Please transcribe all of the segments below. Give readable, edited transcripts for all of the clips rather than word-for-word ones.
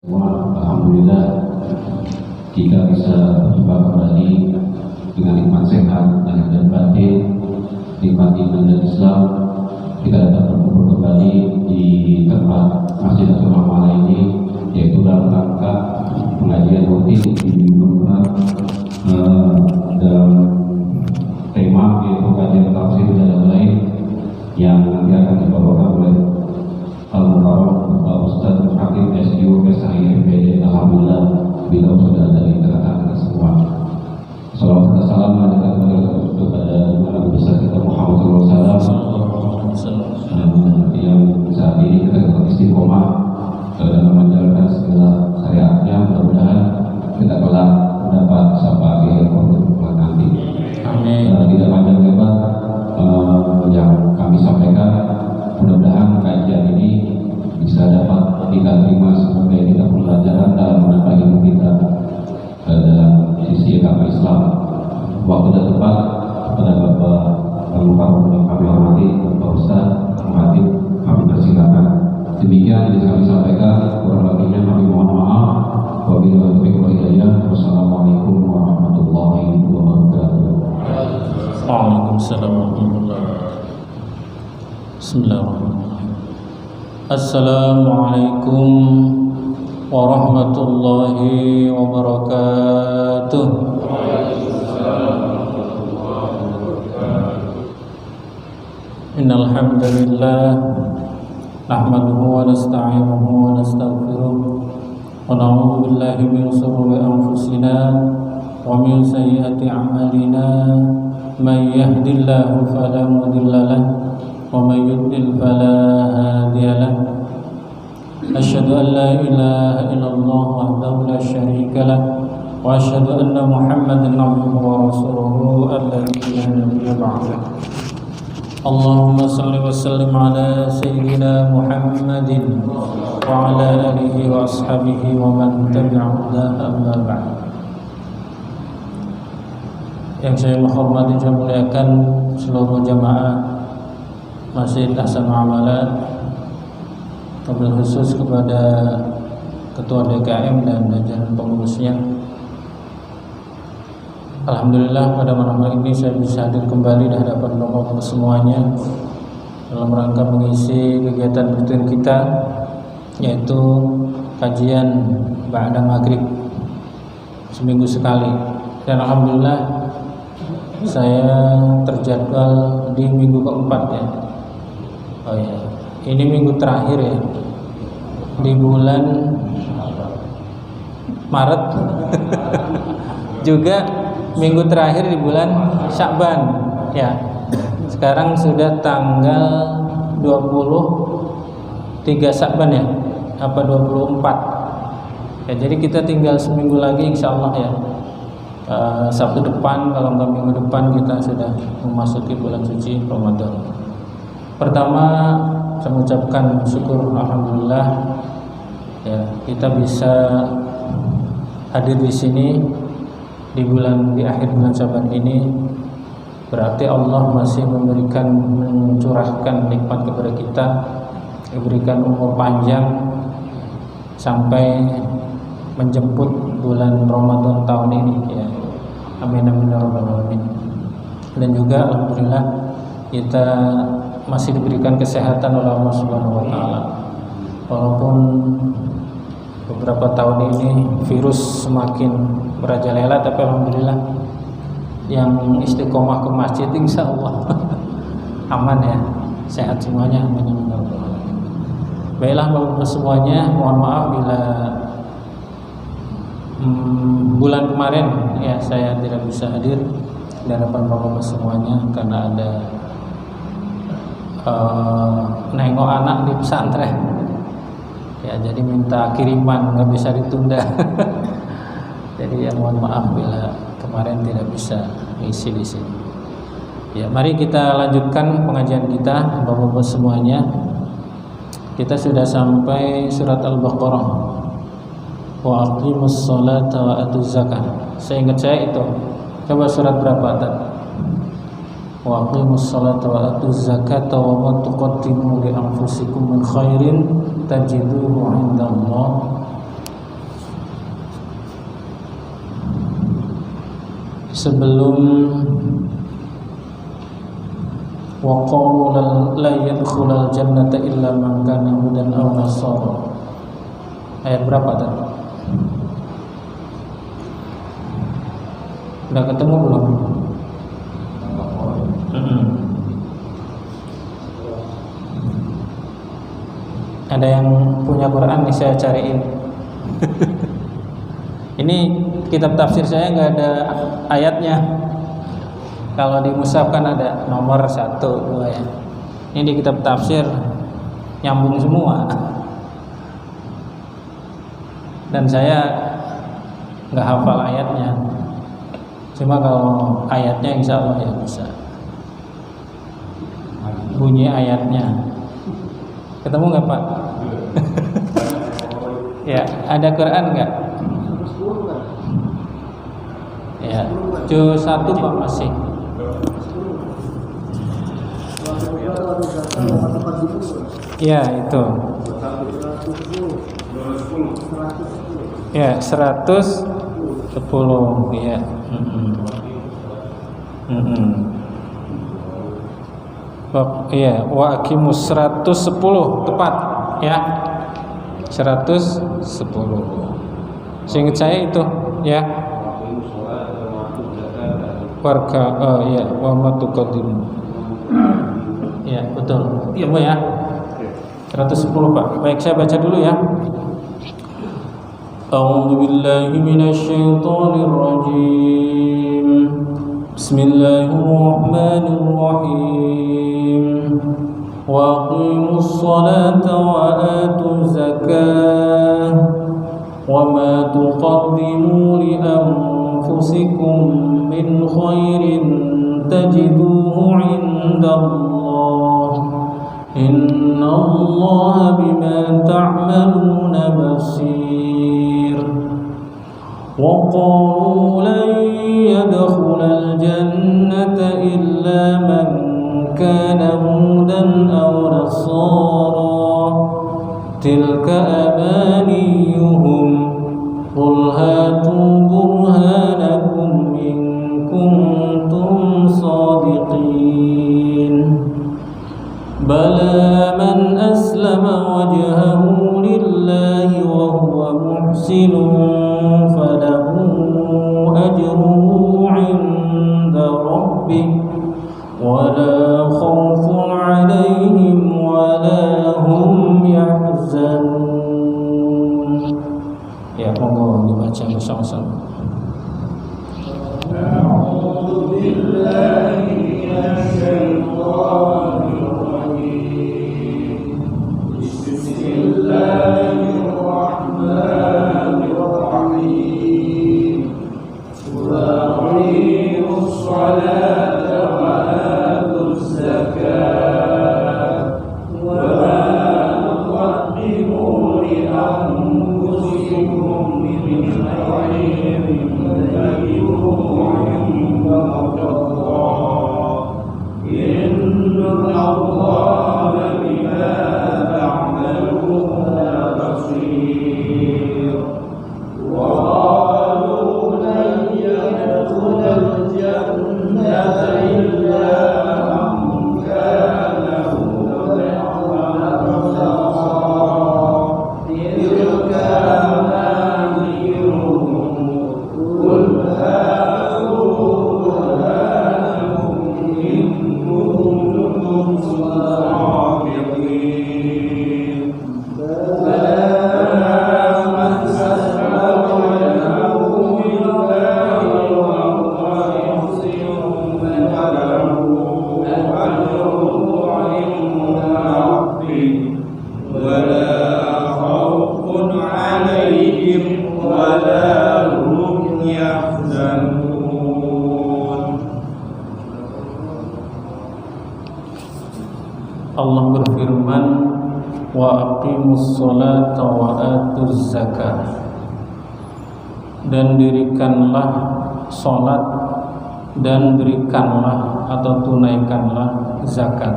Alhamdulillah kita bisa berjumpa kembali dengan nikmat sehat dan batin, nikmat iman dan Islam. Kita dapat berkumpul kembali di tempat Masjid Asrul Maala ini, yaitu dalam rangka pengajian rutin di minggu dalam tema yaitu kajian tafsir dan lain yang nanti akan dibawakan oleh Al-Mukarram Bapak Ustaz Hakim SU SAI MPD. Alhamdulillah beliau sudah ada di tengah-tengah kita semua. Salawat dan salam kepada Nabi besar kita Muhammad SAW yang saat ini kita tetap istiqomah dalam menjalankan segala syariatnya. Mudah-mudahan kita kelak mendapat syafaat nanti. Amin. Tidak panjang lebar yang kami sampaikan, mudah-mudahan kajian ini bisa dapat kita terima sebagai kita pelajaran dalam menambah ilmu kita dalam sisi agama Islam. Waktu dan tempat kepada Bapak Al-Mukarram yang kami hormati, Bapak Ustaz Muhammad, kami persilakan. Demikian yang kami sampaikan, kurang lebihnya kami mohon maaf. Wabillahi taufiq wal hidayah. Wassalamualaikum warahmatullahi wabarakatuh. Waalaikumsalam warahmatullahi wabarakatuh. Bismillahirrahmanirrahim. Assalamualaikum warahmatullahi wabarakatuh. Innal hamdalillah nahmaduhu wa nasta'inuhu wa nastaghfiruh wa na'udzu billahi min shururi anfusina wa min sayyiati a'malina. Man yahdihillahu fala mudilla lahu wa man yudlil fala hadiya lahu. Asyhadu an la ilaha illallah wahdahu la syarika lahu wa asyhadu anna Muhammadan abduhu wa rasuluhu alladzi la nabiyya ba'dahu. Allahumma salli wa sallim ala sayyidina Muhammadin wa ala alihi wa ashabihi wa man tabi'ahum amma ba'd. Yang saya hormati dan muliakan seluruh jamaah Masjid Ahsanul Amalan, wabil khusus kepada Ketua DKM dan jajaran pengurusnya. Alhamdulillah pada malam hari ini saya bisa hadir kembali di hadapan Bapak semuanya dalam rangka mengisi kegiatan rutin kita, yaitu kajian ba'da maghrib seminggu sekali. Dan alhamdulillah saya terjadwal di minggu keempat ya. Oh ya, ini minggu terakhir ya di bulan Maret juga minggu terakhir di bulan Sya'ban ya. Sekarang sudah tanggal 23 Sya'ban ya, apa 24 ya. Jadi kita tinggal seminggu lagi insyaallah ya. Sabtu depan, kalau enggak minggu depan kita sudah memasuki bulan suci Ramadan. Pertama saya mengucapkan syukur alhamdulillah ya, kita bisa hadir di sini di akhir bulan Sya'ban ini. Berarti Allah masih mencurahkan nikmat kepada kita, memberikan umur panjang sampai menjemput bulan Ramadan tahun ini ya. Amin amin ya rabbal alamin. Dan juga alhamdulillah kita masih diberikan kesehatan oleh Allah Subhanahu wa taala. Walaupun beberapa tahun ini virus semakin merajalela, tapi alhamdulillah yang istiqomah ke masjid insyaallah aman ya, sehat semuanya. Amin amin ya rabbal alamin. Baiklah Bapak semuanya, mohon maaf bila bulan kemarin ya saya tidak bisa hadir di hadapan Bapak semuanya karena ada nengok anak di pesantren ya, jadi minta kiriman, nggak bisa ditunda. Jadi ya mohon maaf bila kemarin tidak bisa isi di sini. Ya, mari kita lanjutkan pengajian kita Bapak semuanya. Kita sudah sampai surat Al-Baqarah. Wa aqimus sholata wa atuz zakah. Saya ingat saya itu. Coba surat berapa tadi? Wa aqimus sholata wa atuz zakata wa ma tuqaddimu li anfusikum min khairin tajiduhu 'indallah sebelum wa qalu la yadkhulul jannata illa man kana hudan aw nasara. Ayat berapa tadi? Udah ketemu belum? Ada yang punya Quran nih, saya cariin. Ini kitab tafsir saya nggak ada ayatnya. Kalau di mushaf kan ada nomor 1, 2 ya. Ini di kitab tafsir nyambung semua. Dan saya nggak hafal ayatnya. Cuma kalau ayatnya insya Allah ya bisa. Bunyi ayatnya. Ketemu nggak Pak? Ya, ada Quran nggak? Ya, juz 1 Pak masih. Ya itu. Ya 110 ya. Iya, wa aqimus 110 tepat ya. 110. Seingat saya itu ya. Warga ya wa matuqaddim. Ya, betul. Iya, Bu ya. 110 Pak. Baik, saya baca dulu ya. A'udzu billahi minasyaitonir rajim. Bismillahirrahmanirrahim. Wa aqimus salata wa atuz zakah. Wa ma tuqaddimu li anfusikum min khairin tajiduhu 'indallah. Innallaha bima ta'maluna basir. Wa qalu lan yadkhulal jannata illa man kana hudan aw nasara. Tilka amaniyuhum. Qul hatu burhanakum in kuntum sadiqin. Bala man aslama wajhahu lillahi wa huwa muhsinun falahu ajruhu 'inda rabbih wa la khawfun 'alaihim wa la hum yahzanun. Ya, monggo dibaca bersama-sama. A'udzu billahi minasy syaithanir rajim. Bismillahirrahmanirrahim. Wa aqimus salata wa atuz zakata wa ma tuqaddimu li anfusikum min khairin tajiduhu 'indallah. Innallaha bima ta'maluna basir. Wa qalu lan yadkhulal jannata illa man kana hudan aw nasara. Tilka amaniyuhum. Qul hatu burhanakum in kuntum sadiqin. Allah berfirman, wa aqimus salata wa atuz zakah, dan dirikanlah salat dan berikanlah atau tunaikanlah zakat.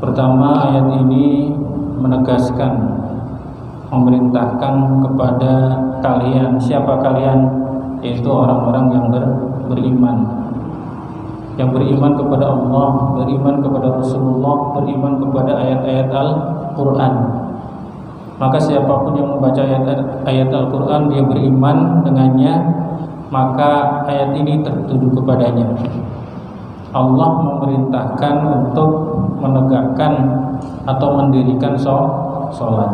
Pertama, ayat ini menegaskan, memerintahkan kepada kalian. Siapa kalian? yaitu orang-orang yang beriman. Yang beriman kepada Allah, beriman kepada Rasulullah, beriman kepada ayat-ayat Al-Quran. Maka siapapun yang membaca ayat Al-Quran, dia beriman dengannya, maka ayat ini tertuju kepadanya. Allah memerintahkan untuk menegakkan atau mendirikan sholat.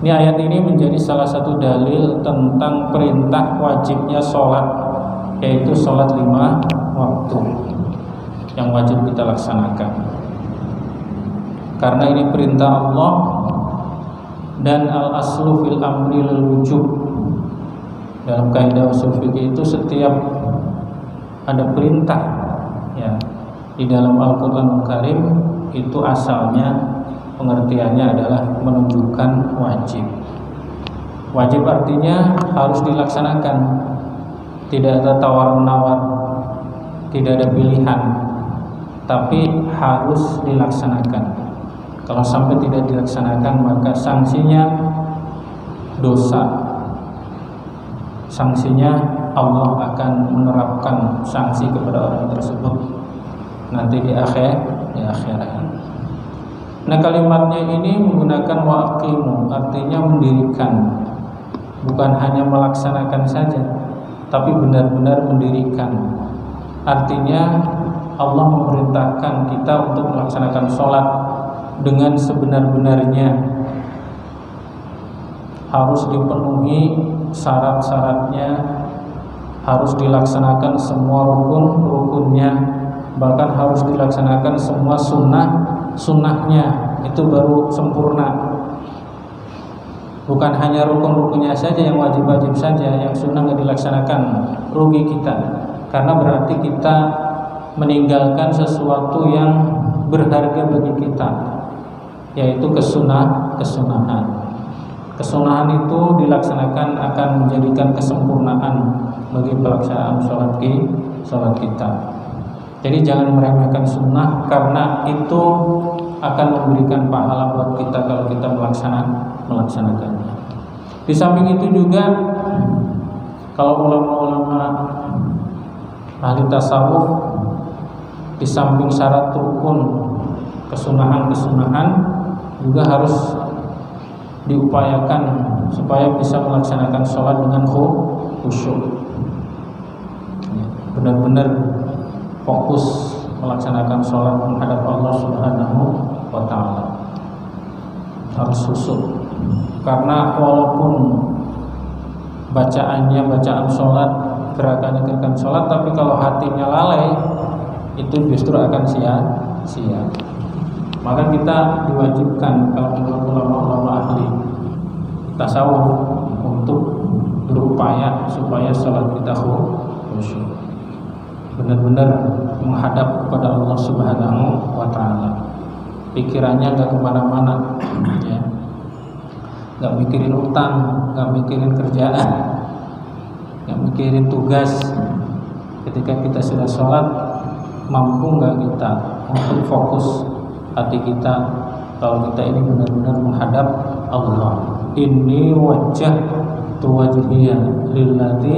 Ini ayat ini menjadi salah satu dalil tentang perintah wajibnya sholat, yaitu sholat 5 waktu yang wajib kita laksanakan. Karena ini perintah Allah, dan al-aslu fil amri lil wujub. Dalam kaidah usul fikih itu setiap ada perintah ya di dalam Al-Qur'anul Karim itu asalnya pengertiannya adalah menunjukkan wajib. Wajib artinya harus dilaksanakan, tidak ada tawar-menawar, tidak ada pilihan, tapi harus dilaksanakan. Kalau sampai tidak dilaksanakan, maka sanksinya dosa. Sanksinya Allah akan menerapkan sanksi kepada orang tersebut nanti di akhirat. Nah, kalimatnya ini menggunakan waqimu, artinya mendirikan, bukan hanya melaksanakan saja, tapi benar-benar mendirikan. Artinya Allah memerintahkan kita untuk melaksanakan sholat dengan sebenar-benarnya, harus dipenuhi syarat-syaratnya, harus dilaksanakan semua rukun-rukunnya, bahkan harus dilaksanakan semua sunnahnya, itu baru sempurna. Bukan hanya rukun-rukunnya saja yang wajib-wajib saja, yang sunnah nggak dilaksanakan, rugi kita, karena berarti kita meninggalkan sesuatu yang berharga bagi kita, yaitu kesunahan. Kesunahan itu dilaksanakan akan menjadikan kesempurnaan bagi pelaksanaan sholat kita. Jadi jangan meremehkan sunnah, karena itu akan memberikan pahala buat kita kalau kita melaksanakannya. Di samping itu juga, kalau ulama-ulama ahli tasawuf, di samping syarat rukun kesunahan juga harus diupayakan supaya bisa melaksanakan sholat dengan khusyuk, benar-benar fokus melaksanakan sholat menghadap Allah Subhanahu wa Ta'ala. Harus khusyuk, karena walaupun bacaannya bacaan sholat, gerakan sholat, tapi kalau hatinya lalai, itu justru akan sia-sia. Maka kita diwajibkan, kalau menurut ulama-ulama ahli tasawuf, untuk berupaya supaya sholat kita khusyuk, benar-benar menghadap kepada Allah Subhanahu wa Ta'ala. Pikirannya nggak kemana-mana, ya, nggak mikirin utang, nggak mikirin kerjaan, nggak mikirin tugas. Ketika kita sudah sholat, mampu nggak kita untuk fokus hati kita kalau kita ini benar-benar menghadap Allah. Inni wajjahtu wajhiya lillati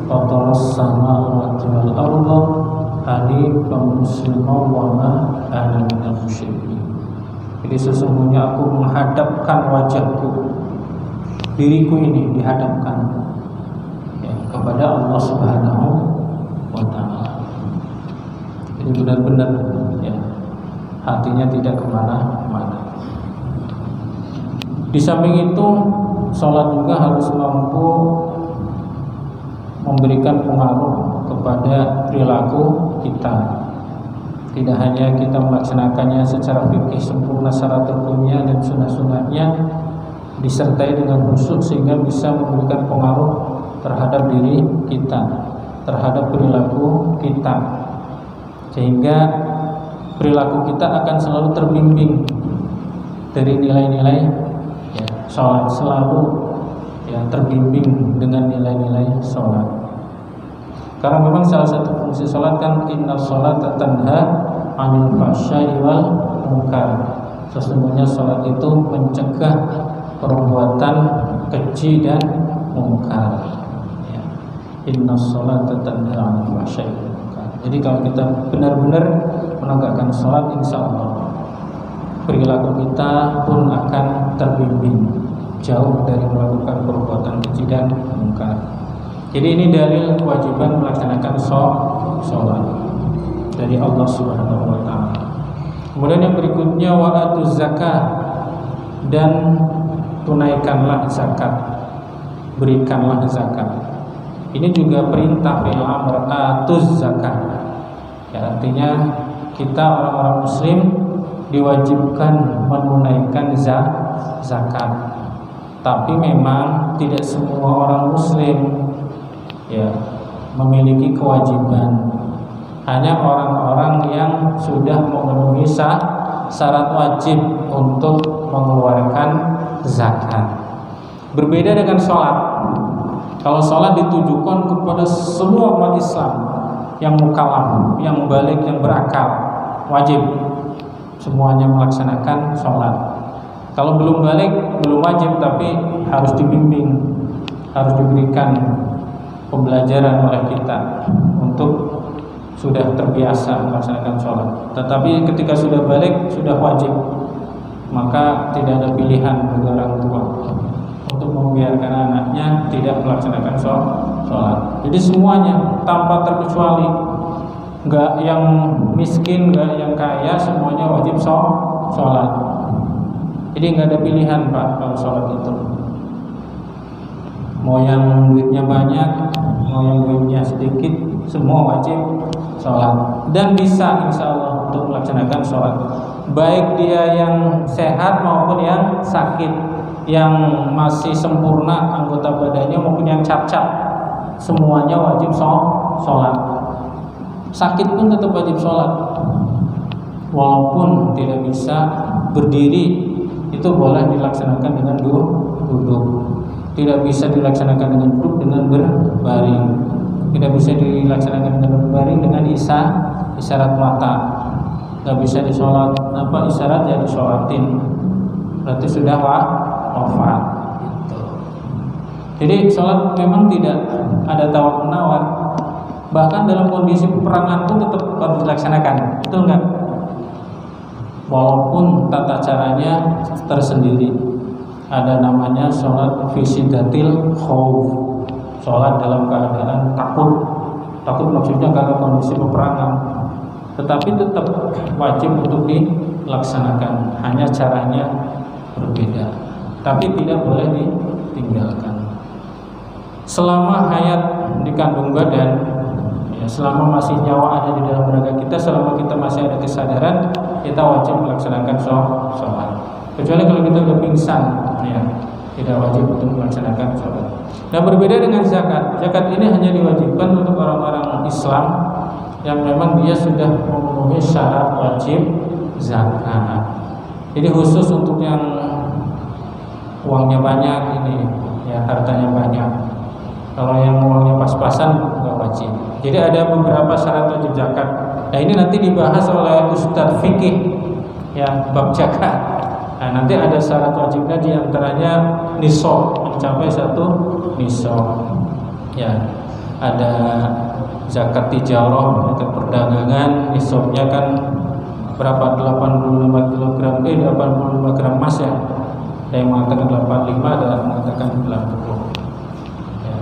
fataras samawati wal arda hanifan musliman wa ma ana minal musyrikin. Jadi sesungguhnya aku menghadapkan wajahku, diriku ini dihadapkan ya, kepada Allah Subhanahu wa Ta'ala. Jadi benar-benar ya, hatinya tidak kemana-mana. Di samping itu, sholat juga harus mampu memberikan pengaruh kepada perilaku kita. Tidak hanya kita melaksanakannya secara fikih sempurna syarat rukunnya dan sunnah-sunnahnya, disertai dengan khusyuk sehingga bisa memberikan pengaruh terhadap diri kita, terhadap perilaku kita, sehingga perilaku kita akan selalu terbimbing dari nilai-nilai ya, sholat, selalu ya, terbimbing dengan nilai-nilai sholat. Karena memang salah satu fungsi sholat kan inna sholata tanha 'anil fahsya'i wal munkar. Sesungguhnya sholat itu mencegah perbuatan keji dan mungkar ya. Innas salata tanha 'anil fahsya'i wal munkar. Jadi kalau kita benar-benar menegakkan salat, insyaallah perilaku kita pun akan terbimbing jauh dari melakukan perbuatan keji dan mungkar. Jadi ini dalil kewajiban melaksanakan salat dari Allah Subhanahu wa taala. Kemudian yang berikutnya wa atuz zakah, dan tunaikanlah zakat, berikanlah zakat. Ini juga perintah fi'il amr, atuz zakah. Ya, artinya kita orang-orang muslim diwajibkan menunaikan zakat. Tapi memang tidak semua orang muslim ya memiliki kewajiban. Hanya orang-orang yang sudah memenuhi syarat wajib untuk mengeluarkan zakat. Berbeda dengan sholat. Kalau sholat ditujukan kepada semua umat Islam yang mukallaf, yang balik, yang berakal, wajib semuanya melaksanakan sholat. Kalau belum balik, belum wajib, tapi harus dibimbing, harus diberikan pembelajaran oleh kita untuk sudah terbiasa melaksanakan sholat. Tetapi ketika sudah balik, sudah wajib, maka tidak ada pilihan bagi orang tua untuk membiarkan anaknya tidak melaksanakan sholat. Jadi semuanya tanpa terkecuali, nggak yang miskin, nggak yang kaya, semuanya wajib sholat. Jadi nggak ada pilihan Pak kalau sholat itu. Mau yang duitnya banyak, mau yang duitnya sedikit, semua wajib sholat. Dan bisa insya Allah untuk melaksanakan sholat, baik dia yang sehat maupun yang sakit, yang masih sempurna anggota badannya maupun yang cacat, semuanya wajib sholat. Sakit pun tetap wajib sholat, walaupun tidak bisa berdiri, itu boleh dilaksanakan dengan duduk. Tidak bisa dilaksanakan dengan duduk, dengan berbaring. Tidak bisa dilaksanakan dengan berbaring, dengan isyarat mata. Tidak bisa disolat, isyarat ya disolatin, berarti sudah wafat gitu. Jadi sholat memang tidak ada tawar menawar. Bahkan dalam kondisi peperangan pun tetap harus dilaksanakan, betul nggak? Walaupun tata caranya tersendiri. Ada namanya sholat fi syiddatil khauf, sholat dalam keadaan takut. Takut maksudnya karena kondisi peperangan, tetapi tetap wajib untuk dilaksanakan. Hanya caranya berbeda, tapi tidak boleh ditinggalkan. Selama hayat di kandung badan, ya, selama masih nyawa ada di dalam raga kita, selama kita masih ada kesadaran, kita wajib melaksanakan sholat. Kecuali kalau kita sudah pingsan, ya, tidak wajib untuk melaksanakan sholat. Nah, berbeda dengan zakat. Zakat ini hanya diwajibkan untuk orang-orang Islam yang memang dia sudah memenuhi syarat wajib zakat. Jadi khusus untuk yang uangnya banyak ini, ya, hartanya banyak. Kalau yang uangnya pas-pasan nggak wajib. Jadi ada beberapa syarat wajib zakat. Nah, ini nanti dibahas oleh Ustadz Fikih, ya, bab zakat. Nah, nanti ada syarat wajibnya, diantaranya nisab, mencapai 1 nisab. Ya, ada zakat tijarah, zakat perdagangan, nisabnya kan berapa? 85 kg, 85 gram emas ya. Ada yang mengatakan 85, ada yang mengatakan 90. Ya,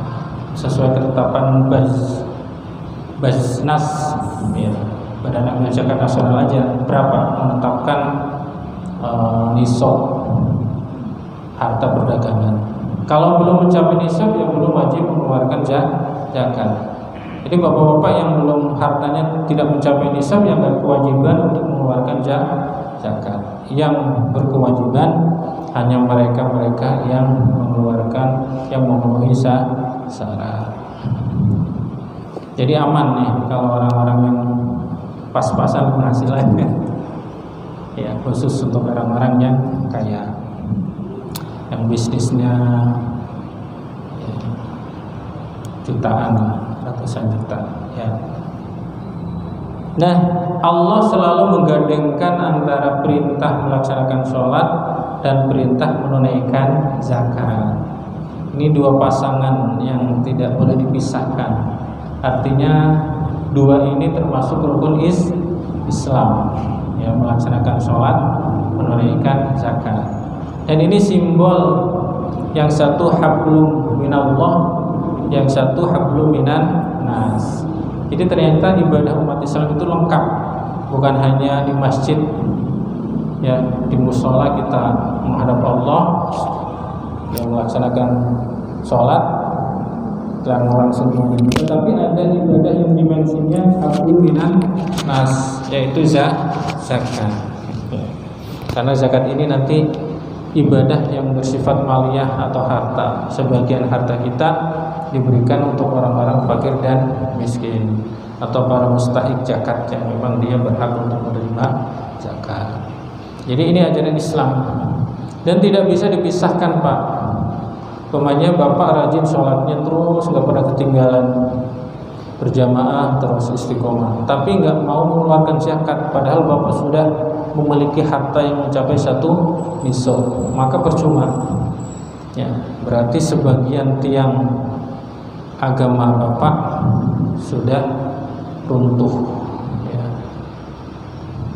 sesuai ketetapan Basnas, ya, Badan Amil Zakat Nasional aja berapa menetapkan nisab harta perdagangan. Kalau belum mencapai nisab, ya belum wajib mengeluarkan zakat. Jadi bapak-bapak yang belum hartanya tidak mencapai nisab, yang berkewajiban untuk mengeluarkan zakat. Yang berkewajiban hanya mereka-mereka yang mengeluarkan, yang memenuhi syarat. Jadi aman nih kalau orang-orang yang pas-pasan penghasilannya. Ya, khusus untuk orang-orang yang kaya, yang bisnisnya ya, jutaan, ratusan juta, ya. Nah, Allah selalu menggandengkan antara perintah melaksanakan sholat dan perintah menunaikan zakat. Ini dua pasangan yang tidak boleh dipisahkan. Artinya dua ini termasuk rukun Islam, ya, melaksanakan sholat, menunaikan zakat. Dan ini simbol, yang satu hablum minallah, yang satu hablum minan nas. Jadi ternyata ibadah umat Islam itu lengkap, bukan hanya di masjid, ya, di musola kita menghadap Allah, yang melaksanakan sholat dan langsung menghadap, tapi ada ibadah yang dimensinya hablum minan nas, yaitu zakat. Karena zakat ini nanti ibadah yang bersifat maliyah atau harta. Sebagian harta kita diberikan untuk orang-orang fakir dan miskin, atau para mustahik zakat yang memang dia berhak untuk menerima zakat. Jadi ini ajaran Islam dan tidak bisa dipisahkan, Pak. Pemanya bapak rajin sholatnya terus, nggak pernah ketinggalan, berjamaah terus, istiqomah, tapi nggak mau mengeluarkan zakat, padahal bapak sudah memiliki harta yang mencapai 1 nisab, maka percuma. Ya, berarti sebagian tiang agama bapak sudah runtuh. Ya.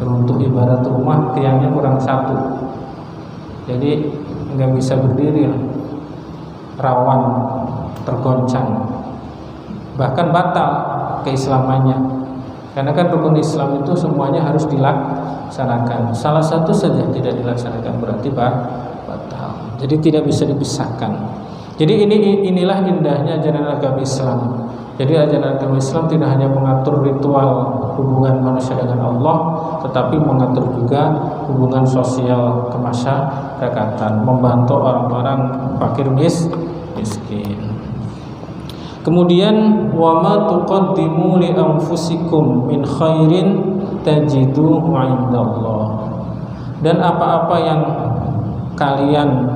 Runtuh ibarat rumah tiangnya kurang 1, jadi nggak bisa berdiri, rawan tergoncang, bahkan batal keislamannya. Karena kan rukun Islam itu semuanya harus dilaksanakan. Salah satu saja tidak dilaksanakan berarti batal. Jadi tidak bisa dipisahkan. Jadi inilah indahnya ajaran agama Islam. Jadi ajaran agama Islam tidak hanya mengatur ritual hubungan manusia dengan Allah, tetapi mengatur juga hubungan sosial kemasyarakatan, membantu orang-orang fakir miskin. Kemudian wa ma tuqaddimu li anfusikum min khairin tajiduhu 'indallah. Dan apa-apa yang kalian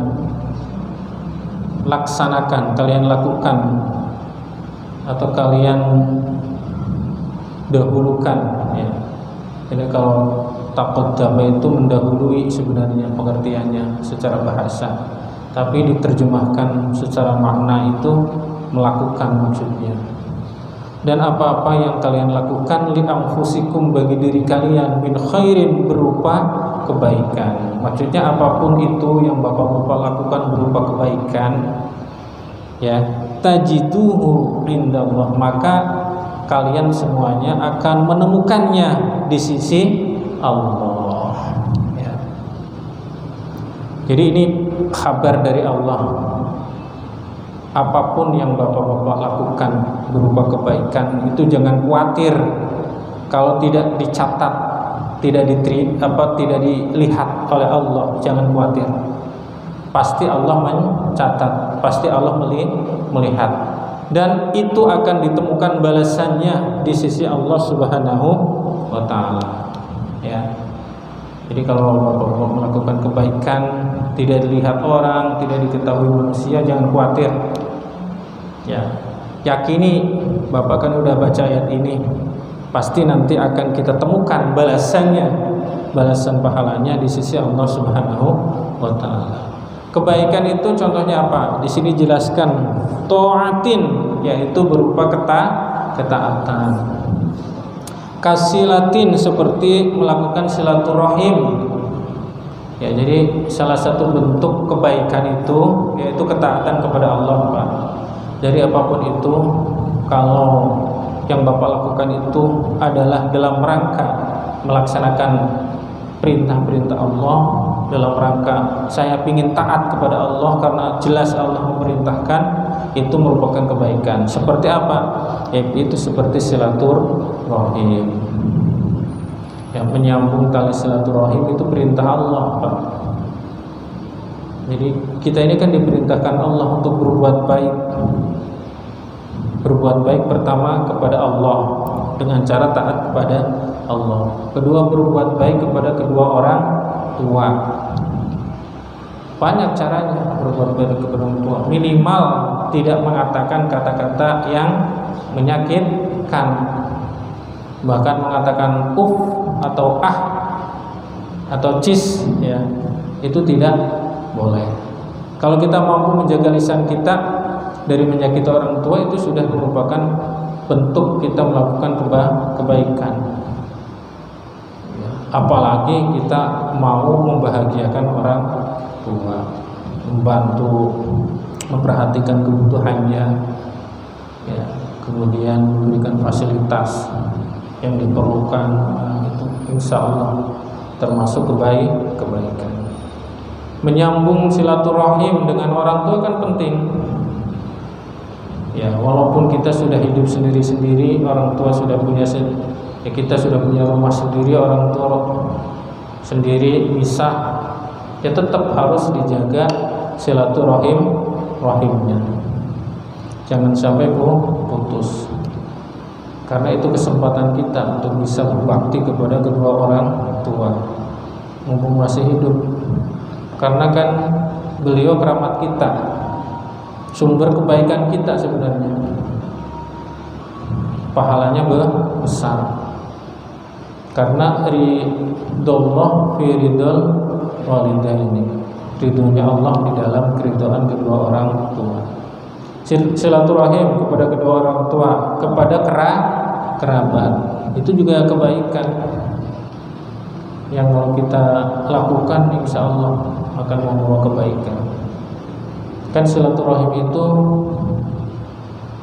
laksanakan, kalian lakukan atau kalian dahulukan, ya. Jadi kalau taqaddama itu mendahului sebenarnya pengertiannya secara bahasa, tapi diterjemahkan secara makna itu melakukan maksudnya. Dan apa-apa yang kalian lakukan li anfusikum, bagi diri kalian, min khairin, berupa kebaikan. Maksudnya apapun itu yang bapak-bapak lakukan berupa kebaikan, ya, tajiduhu indallah, maka kalian semuanya akan menemukannya di sisi Allah, ya. Jadi ini kabar dari Allah. Apapun yang bapak-bapak lakukan berupa kebaikan itu jangan khawatir kalau tidak dicatat, tidak dilihat oleh Allah. Jangan khawatir, pasti Allah mencatat, pasti Allah melihat, dan itu akan ditemukan balasannya di sisi Allah Subhanahu wa Ta'ala, ya. Jadi kalau bapak-bapak melakukan kebaikan tidak dilihat orang, tidak diketahui manusia, jangan khawatir. Ya, yakini, bapak kan udah baca ayat ini, pasti nanti akan kita temukan balasannya, balasan pahalanya di sisi Allah Subhanahu wa Ta'ala. Kebaikan itu contohnya apa? Di sini jelaskan ta'atin, yaitu berupa ketaatan. Kasilatin, seperti melakukan silaturahim. Ya, jadi salah satu bentuk kebaikan itu yaitu ketaatan kepada Allah, Pak. Jadi apapun itu, kalau yang bapak lakukan itu adalah dalam rangka melaksanakan perintah-perintah Allah, dalam rangka saya ingin taat kepada Allah karena jelas Allah memerintahkan, itu merupakan kebaikan. Seperti apa? Yaitu seperti silaturahim. Yang menyambung tali silaturahim itu perintah Allah, Pak. Jadi kita ini kan diperintahkan Allah untuk berbuat baik. Berbuat baik pertama kepada Allah dengan cara taat kepada Allah. Kedua, berbuat baik kepada kedua orang tua. Banyak caranya berbuat baik kepada orang tua. Minimal tidak mengatakan kata-kata yang menyakitkan. Bahkan mengatakan atau atau cis, ya, itu tidak boleh. Kalau kita mampu menjaga lisan kita dari menyakiti orang tua, itu sudah merupakan bentuk kita melakukan kebaikan. Apalagi kita mau membahagiakan orang tua, membantu, memperhatikan kebutuhannya, ya, kemudian memberikan fasilitas yang diperlukan, itu insya Allah termasuk kebaikan. Menyambung silaturahim dengan orang tua kan penting. Ya, walaupun kita sudah hidup sendiri-sendiri, orang tua sudah punya ya, kita sudah punya rumah sendiri, orang tua sendiri misah, ya tetap harus dijaga silaturahimnya. Jangan sampai putus. Karena itu kesempatan kita untuk bisa berbakti kepada kedua orang tua mumpung masih hidup. Karena kan beliau keramat kita, sumber kebaikan kita sebenarnya. Pahalanya besar. Karena ridullah fi ridul walidaini, ridhonya Allah di dalam keridhaan kedua orang tua. Silaturahim kepada kedua orang tua, kepada kerabat, itu juga kebaikan yang kalau kita lakukan insya Allah akan membawa kebaikan. Kan silaturahim itu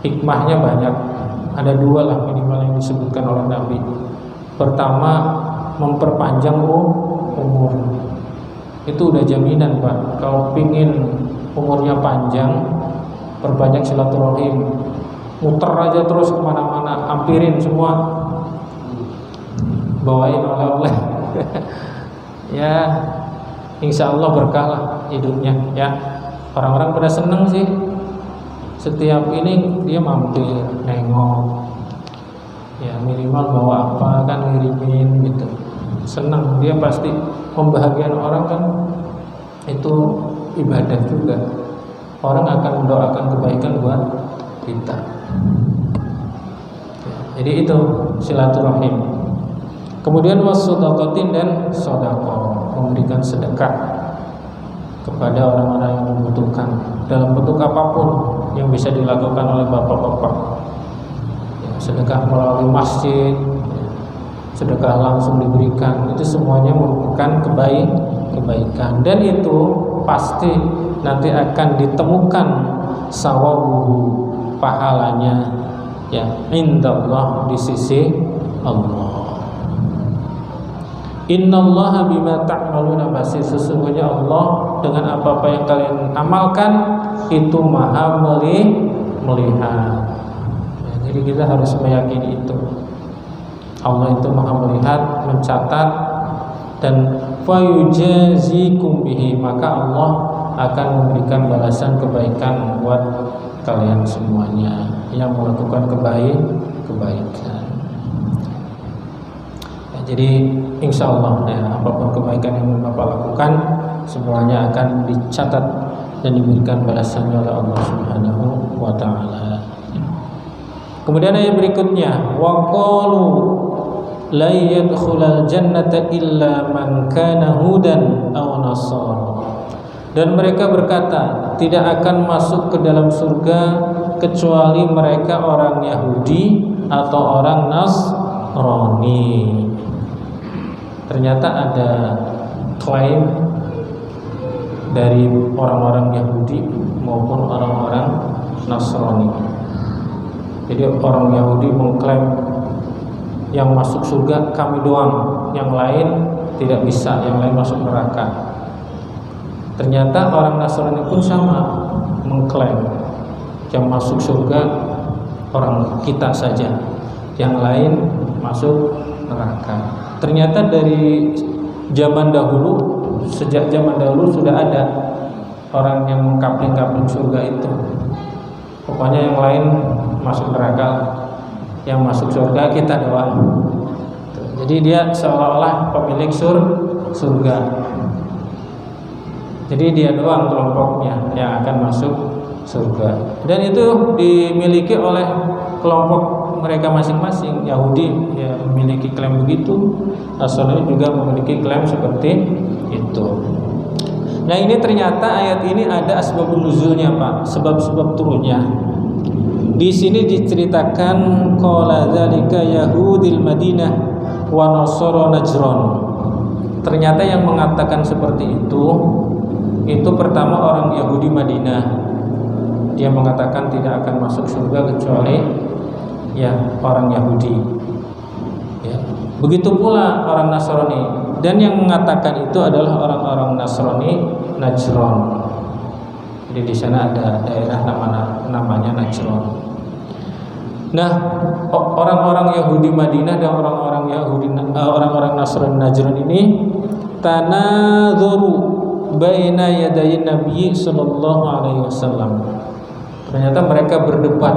hikmahnya banyak. Ada dua lah minimal yang disebutkan oleh Nabi. Pertama, memperpanjang umur. Itu udah jaminan, Pak. Kalau pingin umurnya panjang, perbanyak silaturahim. Muter aja terus kemana-mana, hampirin semua, bawain oleh-oleh. Ya, insya Allah berkah lah hidupnya. Ya, orang-orang pada seneng sih. Setiap ini dia mampir, nengok. Ya, minimal bawa apa kan ngirimin gitu. Senang, dia pasti pembahagian orang kan itu ibadah juga. Orang akan mendoakan kebaikan buat kita. Ya, jadi itu silaturahim. Kemudian wasodaqatin, dan sedekah, memberikan sedekah kepada orang-orang yang membutuhkan dalam bentuk apapun yang bisa dilakukan oleh bapak-bapak. Ya, sedekah melalui masjid, sedekah langsung diberikan, itu semuanya merupakan kebaikan, dan itu pasti nanti akan ditemukan sawabu, pahalanya, ya, indallah, di sisi Allah. Innallaha bima ta'maluna basir, sesungguhnya Allah dengan apa-apa yang kalian amalkan itu maha melihat. Ya, jadi kita harus meyakini itu. Allah itu maha melihat, mencatat, dan fayujazikum bihi, maka Allah akan memberikan balasan kebaikan buat kalian semuanya yang melakukan kebaikan. Ya, jadi insya Allah, ya, apapun kebaikan yang Bapak lakukan, semuanya akan dicatat dan diberikan balasannya oleh Allah Subhanahu wa Ta'ala. Kemudian ayat berikutnya, wa qalu la yadkhulul jannata illa man kana hudan aw nasara. Dan mereka berkata, tidak akan masuk ke dalam surga kecuali mereka orang Yahudi atau orang Nasrani. Ternyata ada klaim dari orang-orang Yahudi maupun orang-orang Nasrani. Jadi orang Yahudi mengklaim yang masuk surga kami doang, yang lain tidak bisa, yang lain masuk neraka. Ternyata orang Nasrani pun sama, mengklaim yang masuk surga orang kita saja, yang lain masuk neraka. Ternyata dari zaman dahulu, sejak zaman dahulu sudah ada orang yang mengkapling-kapling surga itu. Pokoknya yang lain masuk neraka, yang masuk surga kita doang. Jadi dia seolah-olah pemilik surga. Jadi dia doang kelompoknya yang akan masuk surga. Dan itu dimiliki oleh kelompok mereka masing-masing. Yahudi ya memiliki klaim begitu, Nasrani juga memiliki klaim seperti itu. Nah, ini ternyata ayat ini ada asbabun nuzulnya, Pak, sebab-sebab turunnya. Di sini diceritakan qala dzalika yahudil Madinah wa nasara Najran. Ternyata yang mengatakan seperti itu pertama orang Yahudi Madinah. Dia mengatakan tidak akan masuk surga kecuali ya orang Yahudi. Ya. Begitu pula orang Nasrani. Dan yang mengatakan itu adalah orang-orang Nasrani Najran. Jadi di sana ada daerah namanya Najran. Nah, orang-orang Yahudi Madinah dan orang-orang Nasrani Najran ini tanadzuru baina yaday Nabi sallallahu alaihi wasallam. Ternyata mereka berdebat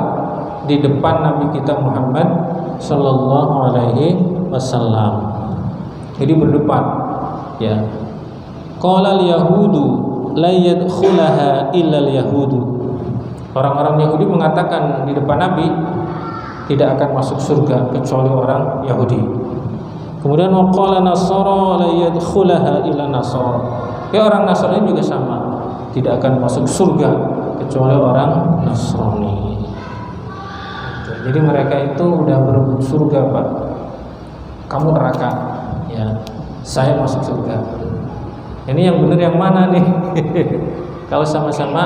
di depan Nabi kita Muhammad sallallahu alaihi wasallam. Jadi berdebat, ya. Qala al-yahudu la yadkhulaha illa al-yahudu. Orang-orang Yahudi mengatakan di depan Nabi tidak akan masuk surga kecuali orang Yahudi. Kemudian waqala nasara la yadkhulaha illa nasara. Ya, orang Nasrani juga sama, tidak akan masuk surga kecuali orang Nasrani. Jadi mereka itu udah berebut surga, Pak. Kamu neraka, ya. Saya masuk surga. Ini yang benar yang mana nih? Kalau sama-sama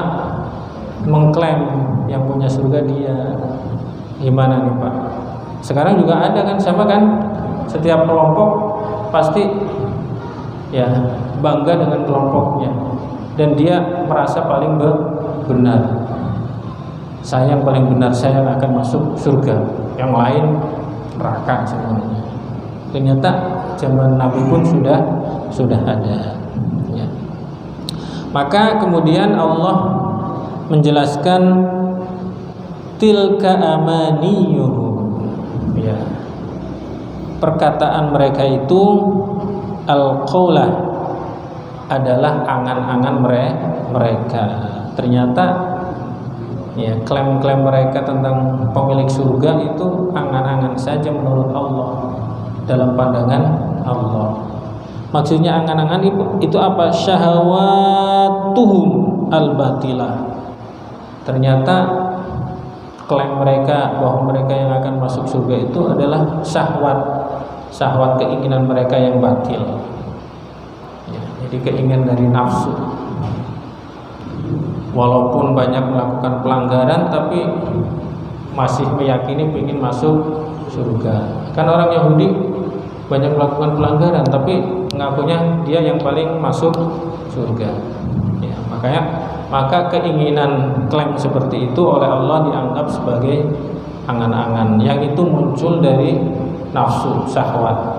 mengklaim yang punya surga dia, gimana nih, Pak? Sekarang juga ada kan, sama kan? Setiap kelompok pasti ya bangga dengan kelompoknya dan dia merasa paling benar. Saya yang paling benar, saya yang akan masuk surga, yang lain neraka semuanya. Ternyata zaman Nabi pun sudah ada, ya. Maka kemudian Allah menjelaskan tilka amaniyuhum, ya. Perkataan mereka itu al-qaulah adalah angan-angan mereka. Ternyata ya klaim-klaim mereka tentang pemilik surga itu angan-angan saja menurut Allah, dalam pandangan Allah. Maksudnya angan-angan itu apa? Syahawatuhum al-batilah. Ternyata klaim mereka bahwa mereka yang akan masuk surga itu adalah syahwat keinginan mereka yang batil, ya, jadi keinginan dari nafsu. Walaupun banyak melakukan pelanggaran, tapi masih meyakini ingin masuk surga. Kan orang Yahudi banyak melakukan pelanggaran, tapi mengakunya dia yang paling masuk surga, ya, maka keinginan klaim seperti itu oleh Allah dianggap sebagai angan-angan yang itu muncul dari nafsu syahwat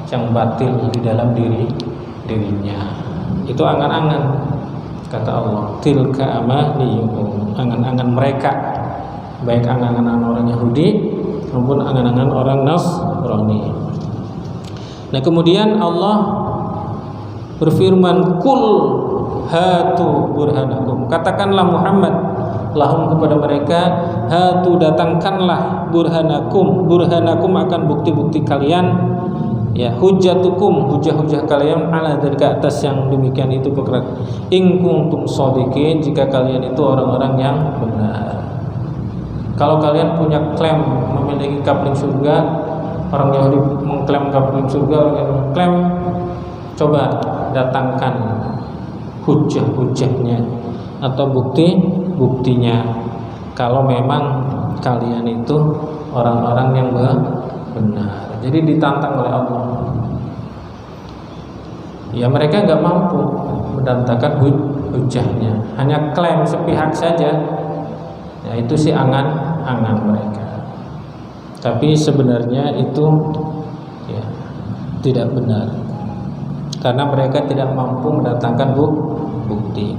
yang batil di dalam dirinya. Itu angan-angan, kata Allah. Tilka amaniyuhum, angan-angan mereka, baik angan-angan orang Yahudi maupun angan-angan orang Nasrani. Nah, kemudian Allah berfirman, kul hatu burhanakum, katakanlah Muhammad lahum kepada mereka, hatu datangkanlah burhanakum akan bukti-bukti kalian, ya, hujjatukum hujah-hujah kalian ala dari ke atas yang demikian itu perkara in kuntum shadiqin, jika kalian itu orang-orang yang benar. Kalau kalian punya klaim memiliki kapling surga, orang Yahudi mengklaim kapling surga, orang yang mengklaim, coba datangkan hujah-hujahnya atau buktinya kalau memang kalian itu orang-orang yang benar. Jadi ditantang oleh Allah. Ya, mereka nggak mampu mendatangkan hujahnya, hanya klaim sepihak saja. Ya, itu sih angan-angan mereka. Tapi sebenarnya itu ya tidak benar, karena mereka tidak mampu mendatangkan bukti.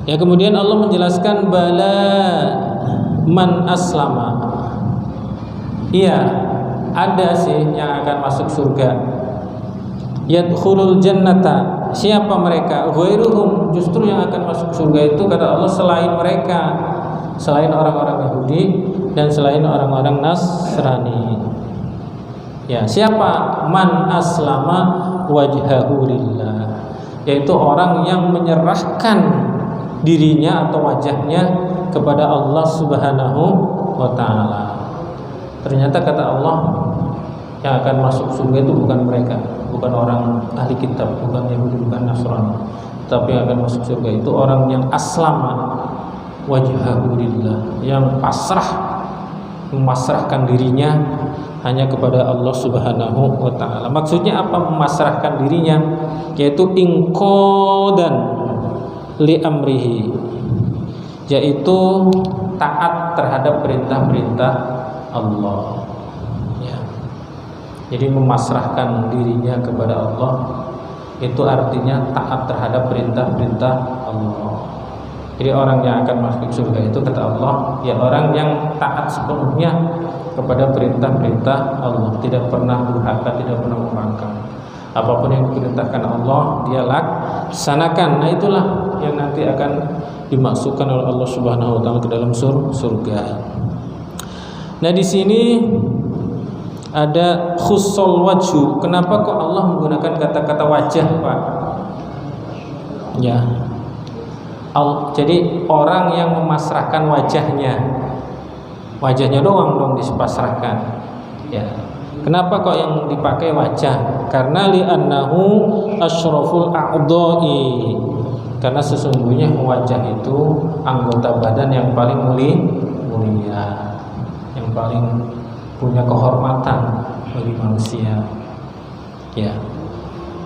Ya, kemudian Allah menjelaskan bala man aslama. Iya, ada sih yang akan masuk surga. Yadkhulul jannata. Siapa mereka? Ghairuhum, justru yang akan masuk surga itu kata Allah selain mereka, selain orang-orang Yahudi dan selain orang-orang Nasrani. Ya, siapa? Man aslama wajhahu lillah. yaitu orang yang menyerahkan dirinya atau wajahnya kepada Allah Subhanahu wa taala. Ternyata kata Allah, yang akan masuk surga itu bukan mereka, bukan orang ahli kitab, bukan Yahudi, bukan Nasrani, tapi yang akan masuk surga itu orang yang aslama wajhahu lillah, yang pasrah, memasrahkan dirinya hanya kepada Allah Subhanahu wa taala. Maksudnya apa memasrahkan dirinya? Yaitu inqadan li amrihi, yaitu taat terhadap perintah-perintah Allah. Ya. Jadi memasrahkan dirinya kepada Allah itu artinya taat terhadap perintah-perintah Allah. Jadi orang yang akan masuk surga itu kata Allah, ya orang yang taat sepenuhnya kepada perintah-perintah Allah, tidak pernah durhaka, tidak pernah membangkang. Apapun yang diperintahkan Allah dia laksanakan. Nah itulah yang nanti akan dimasukkan oleh Allah Subhanahu wa taala ke dalam surga. Nah di sini ada khusul wajhu. Kenapa kok Allah menggunakan kata-kata wajah, Pak? Ya. Jadi orang yang memasrahkan wajahnya doang dong dipasrahkan. Ya. Kenapa kok yang dipakai wajah? Karena li'annahu asyraful a'dha'i. Karena sesungguhnya wajah itu anggota badan yang paling mulia, yang paling punya kehormatan bagi manusia. Ya.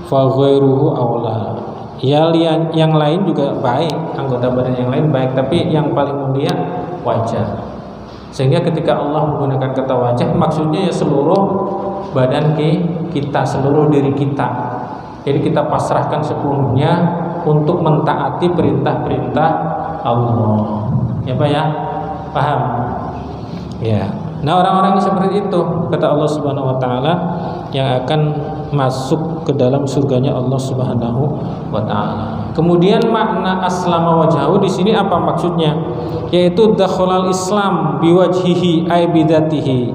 Fa ghairuhu aula. Ya yang lain juga baik, anggota badan yang lain baik, tapi yang paling mulia wajah. Sehingga ketika Allah menggunakan kata wajah, maksudnya ya seluruh badan kita, seluruh diri kita. Jadi kita pasrahkan sepenuhnya untuk mentaati perintah-perintah Allah. Ya Pak ya? Paham? Ya. Nah orang-orang seperti itu kata Allah Subhanahu wa taala yang akan masuk ke dalam surganya Allah Subhanahu wa taala. Kemudian makna aslama wajhahu di sini apa maksudnya? Yaitu dakhalal Islam biwajhihi ay bidatihi.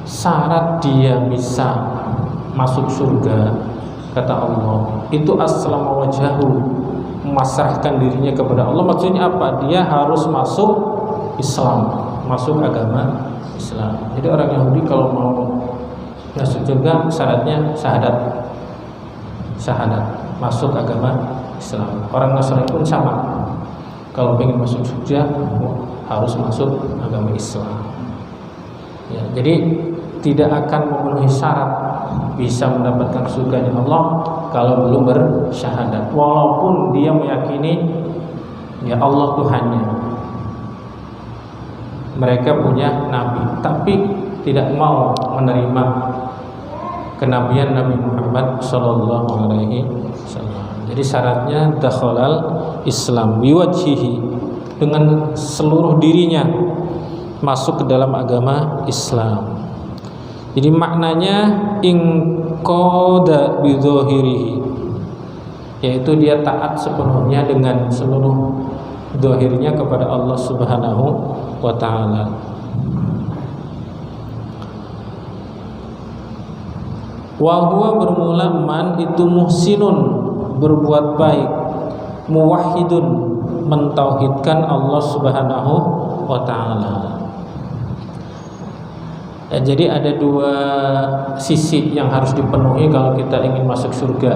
Syarat dia bisa masuk surga kata Allah itu aslama wajhahu, memasrahkan dirinya kepada Allah. Maksudnya apa? Dia harus masuk Islam, masuk agama Islam. Jadi orang Yahudi kalau mau masuk surga syaratnya syahadat masuk agama Islam. Orang Nasrani pun sama, kalau ingin masuk surga harus masuk agama Islam. Ya, jadi tidak akan memenuhi syarat bisa mendapatkan surganya Allah kalau belum bersyahadat, walaupun dia meyakini ya Allah Tuhannya, mereka punya nabi, tapi tidak mau menerima kenabian Nabi Muhammad sallallahu alaihi wasallam. Jadi syaratnya dakhalal Islam biwajhihi, dengan seluruh dirinya masuk ke dalam agama Islam. Jadi maknanya inqada bidzahirihi, yaitu dia taat sepenuhnya dengan seluruh zahirnya kepada Allah Subhanahu wa taala. Wa huwa bermula man itu muhsinun, berbuat baik, muwahhidun, mentauhidkan Allah Subhanahu wa taala. Ya, jadi ada dua sisi yang harus dipenuhi kalau kita ingin masuk surga.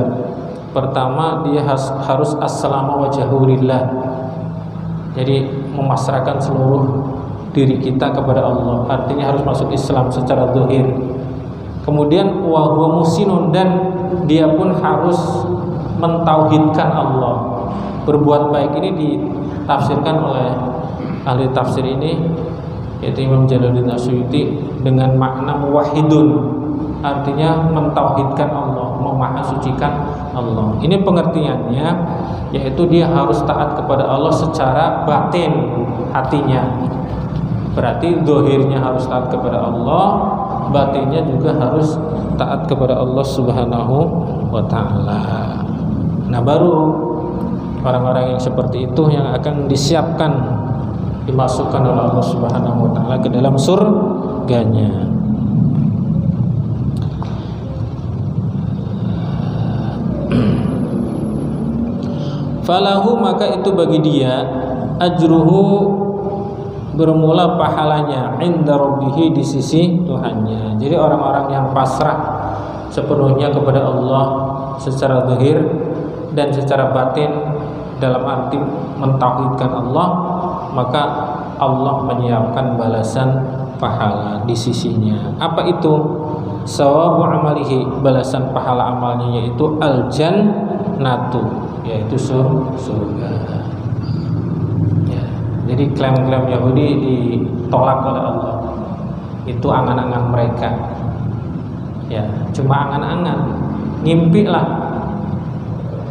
Pertama, dia harus aslama wajhahu lillah. Jadi memasrahkan seluruh diri kita kepada Allah, artinya harus masuk Islam secara zahir. Kemudian wa huwa muhsinun, dan dia pun harus mentauhidkan Allah. Berbuat baik ini ditafsirkan oleh ahli tafsir ini, yaitu Imam Jalaluddin Asyuyuti, dengan makna muwahhidun, artinya mentauhidkan Allah, memahasucikan Allah. Ini pengertiannya, yaitu dia harus taat kepada Allah secara batin hatinya. Berarti zahirnya harus taat kepada Allah, batinnya juga harus taat kepada Allah Subhanahu wa taala. Nah, baru orang-orang yang seperti itu yang akan disiapkan, dimasukkan oleh Allah Subhanahu wa taala ke dalam surganya. falahu maka itu bagi dia ajruhu bermula pahalanya inda rabbihi di sisi Tuhannya. Jadi orang-orang yang pasrah sepenuhnya kepada Allah secara zahir dan secara batin dalam arti mentauhidkan Allah, maka Allah menyiapkan balasan pahala di sisinya. Apa itu? Sawabu amalihi, balasan pahala amalnya yaitu al-jannatu, yaitu surga. Ya, jadi klaim-klaim Yahudi ditolak oleh Allah. Itu angan-angan mereka. Ya, cuma angan-angan, ngimpi lah,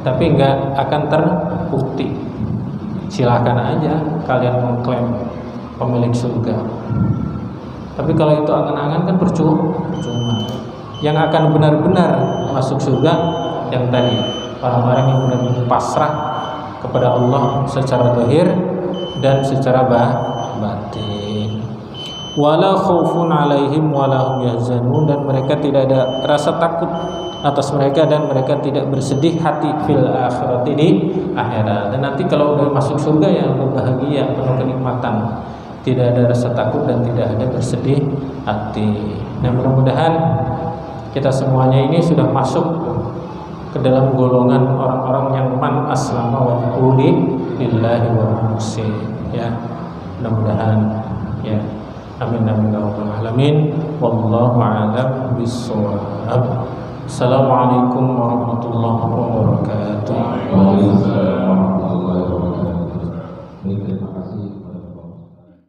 tapi nggak akan terbukti. Silahkan aja kalian mengklaim pemilik surga, tapi kalau itu angan-angan kan percuma. Yang akan benar-benar masuk surga yang tadi, orang-orang yang benar-benar pasrah kepada Allah secara zahir dan secara batin. Wala khaufun alaihim wala hum yahzanun, dan mereka tidak ada rasa takut atas mereka dan mereka tidak bersedih hati fil akhirati, di akhirat. Dan nanti kalau udah masuk surga ya berbahagia, penuh kenikmatan, tidak ada rasa takut dan tidak ada bersedih hati. Nah, mudah-mudahan kita semuanya ini sudah masuk ke dalam golongan orang-orang yang man aslama wajhahu lillahi wa muhsin, ya. Mudah-mudahan, ya. Amin amin ya rabbal alamin. Wallahu a'lam bissawab. Assalamualaikum warahmatullahi wabarakatuh. Waalaikumsalam.